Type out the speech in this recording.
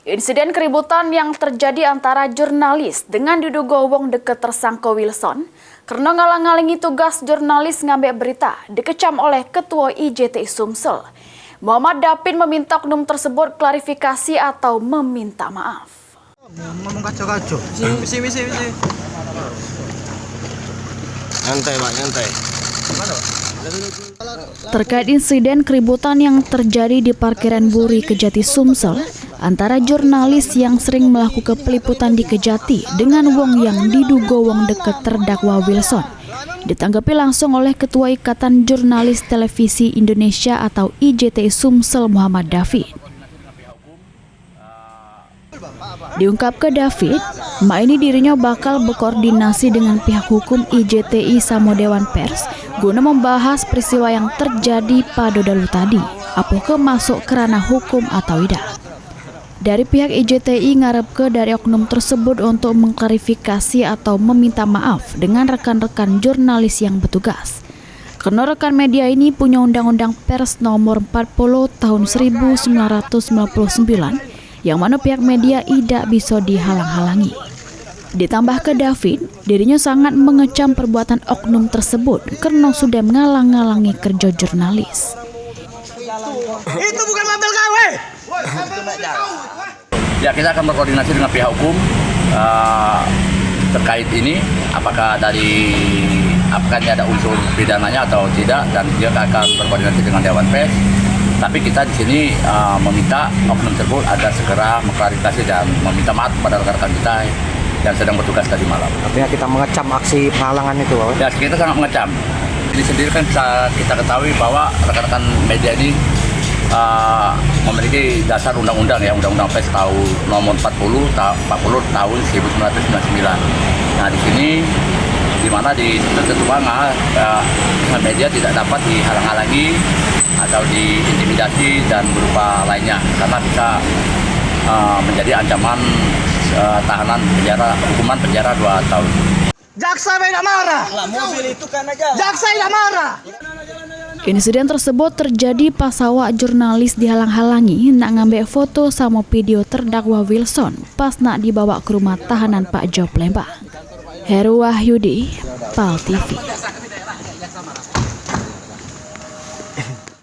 Insiden keributan yang terjadi antara jurnalis dengan diduga wong deket tersangka Wilson karena ngalang-ngalingi tugas jurnalis ngambil berita dikecam oleh Ketua IJTI Sumsel. Muhammad Dafin meminta oknum tersebut klarifikasi atau meminta maaf. Ngomong kacau-kacau. Misi. Nyantai, Pak, nyantai. Terkait insiden keributan yang terjadi di parkiran Buri Kejati Sumsel antara jurnalis yang sering melakukan peliputan di Kejati dengan wong yang diduga wong dekat terdakwa Wilson, ditanggapi langsung oleh Ketua Ikatan Jurnalis Televisi Indonesia atau IJTI Sumsel Muhammad Dafin. Diungkap ke David, ini dirinya bakal berkoordinasi dengan pihak hukum IJTI sama Dewan Pers guna membahas peristiwa yang terjadi pada lalu tadi, apakah masuk ke ranah hukum atau tidak. Dari pihak IJTI ngarep ke dari oknum tersebut untuk mengklarifikasi atau meminta maaf dengan rekan-rekan jurnalis yang bertugas. Karena rekan media ini punya Undang-Undang Pers nomor 40 tahun 1999 yang mana pihak media tidak bisa dihalang-halangi. Ditambah ke David, dirinya sangat mengecam perbuatan oknum tersebut karena sudah mengalang-alangi kerja jurnalis. Itu bukan mabel KW. Ya, kita akan berkoordinasi dengan pihak hukum terkait ini, apakah ini ada unsur pidananya atau tidak, dan dia akan berkoordinasi dengan Dewan Pers. Tapi kita di sini meminta oknum tersebut agar segera mengklarifikasi dan meminta maaf kepada rekan-rekan kita yang sedang bertugas tadi malam. Artinya kita mengecam aksi penghalangan itu, Pak? Ya, kita sangat mengecam. Ini sendiri kan bisa kita ketahui bahwa rekan-rekan media ini memiliki dasar undang-undang, ya, Undang-Undang Pers nomor 40 tahun 1999. Nah, di sini di mana di tertentu banget media tidak dapat dihalang-halangi atau diintimidasi dan berupa lainnya, karena bisa menjadi ancaman tahanan hukuman penjara 2 tahun. Jaksa tidak marah. Mobil itu kan aja. Jaksa tidak marah. Insiden tersebut terjadi pas awak jurnalis dihalang-halangi nak ngambil foto sama video terdakwa Wilson pas nak dibawa ke rumah tahanan Pak Jo Palembang. Heru Wahyudi, PAL TV.